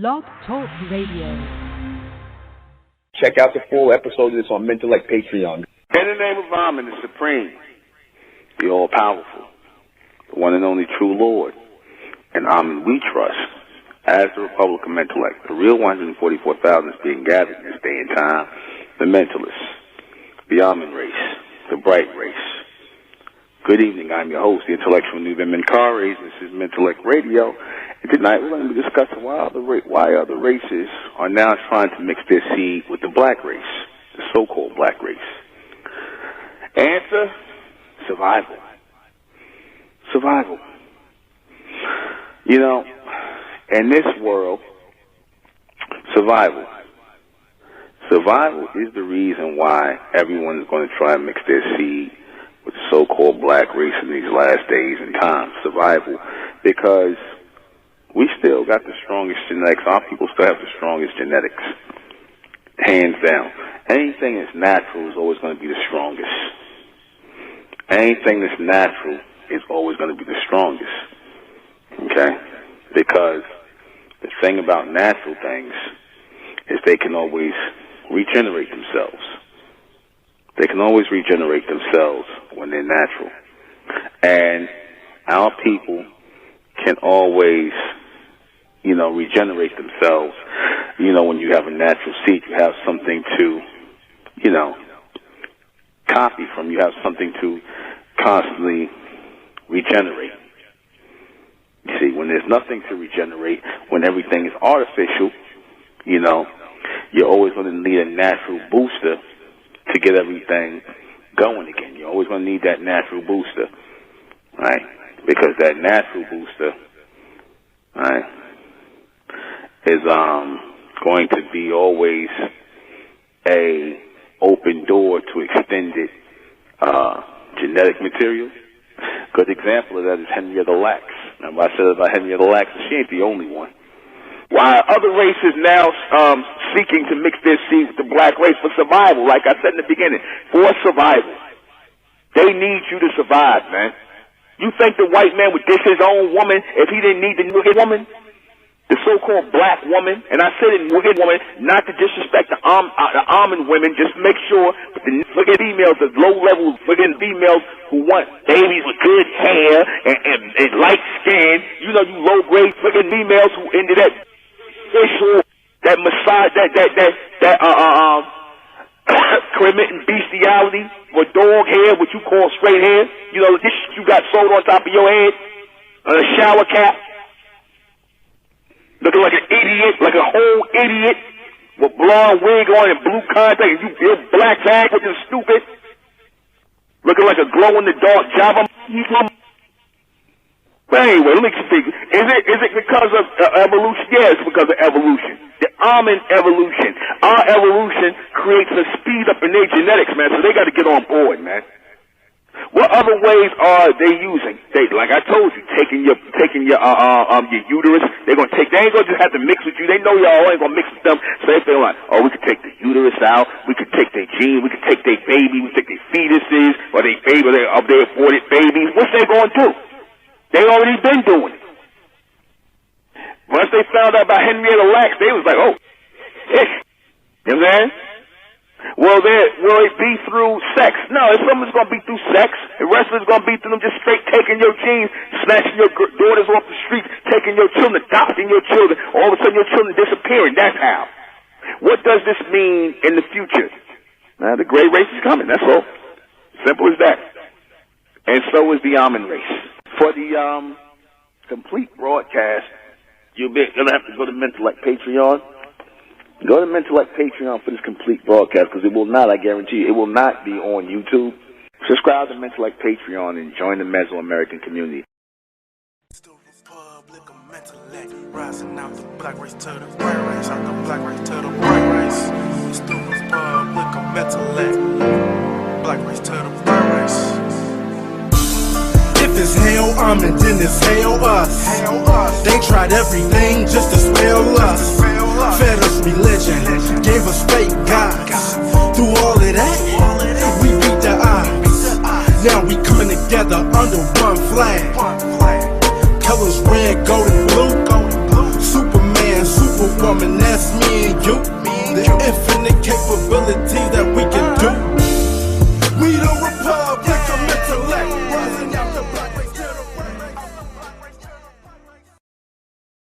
Blog Talk Radio. Check out the full episode of this on Mentellect Patreon. In the name of Amen, the Supreme, the All-Powerful, the one and only true Lord, and Amen we trust, as the Republic of Mentellect, the real 144,000 is being gathered in this day and time, the Mentalists, the Amen race, the Bright race. Good evening, I'm your host, the intellectual Nuben Menkares. This is Mentellect Radio, and tonight we're going to be discussing why other races are now trying to mix their seed with the black race, the so-called black race. Answer, survival. Survival. You know, in this world, survival. Survival is the reason why everyone is going to try and mix their seed with the so-called black race in these last days and times. Survival. Because we still got the strongest genetics. Our people still have the strongest genetics. Hands down. Anything that's natural is always going to be the strongest. Anything that's natural is always going to be the strongest. Okay? Because the thing about natural things is they can always regenerate themselves. They can always regenerate themselves when they're natural. And our people can always, regenerate themselves. When you have a natural seed, you have something to, copy from. You have something to constantly regenerate. You see, when there's nothing to regenerate, when everything is artificial, you're always going to need a natural booster to get everything going again. You're always going to need that natural booster, right? Because that natural booster, right, is going to be always a open door to extended genetic material. Good example of that is Henrietta Lacks. Now, I said about Henrietta Lacks, she ain't the only one. Why are other races now seeking to mix their seed with the black race for survival? Like I said in the beginning, for survival. They need you to survive, man. You think the white man would diss his own woman if he didn't need the nigga woman? The so-called black woman, and I said it, nigga woman, not to disrespect the almond women, just make sure that the nigga females, the low-level nigga females who want babies with good hair and light skin, you low-grade nigga females who into that issue, that massage, that committing bestiality with dog hair, what you call straight hair, this you got sold on top of your head, a shower cap, looking like an idiot, like a whole idiot, with blonde wig on and blue contact, and you black tag, which is stupid, looking like a glow-in-the-dark Java. But anyway, let me speak. Is it because of evolution? Yeah, it's because of evolution. The almond evolution. Our evolution creates a speed up in their genetics, man, so they got to get on board, man. What other ways are they using? Like I told you, taking your uterus. They ain't gonna just have to mix with you. They know y'all ain't gonna mix with them. So they feel like, we could take the uterus out. We could take their gene. We could take their baby. We could take their fetuses or their baby, their aborted babies. What's they gonna do? They already been doing it. Once they found out about Henrietta Lacks, they was like, you know what I'm saying? Will it be through sex? No, some is going to be through sex. The rest of it's going to be through them just straight taking your genes, snatching your daughters off the streets, taking your children, adopting your children. All of a sudden your children disappearing. That's how. What does this mean in the future? Now, the gray race is coming. That's all. Simple as that. And so is the almond race. For the complete broadcast, you're going to have to go to Mentellect Patreon. Go to Mentellect Patreon for this complete broadcast, because it will not, I guarantee you, it will not be on YouTube. Subscribe to Mentellect Patreon and join the Mesoamerican community. It's the Republic of Mentellect, rising out the black race to the white race, out the black race to the white race. It's the Republic of Mentellect, black race to the white race. If it's hell, then it's hell us. They tried everything just to spell us. Fed us religion, gave us fake gods. Through all of that, we beat the odds. Now we coming together under one flag. Colors red, gold, and blue. Superman, Superwoman. The infinite capabilities that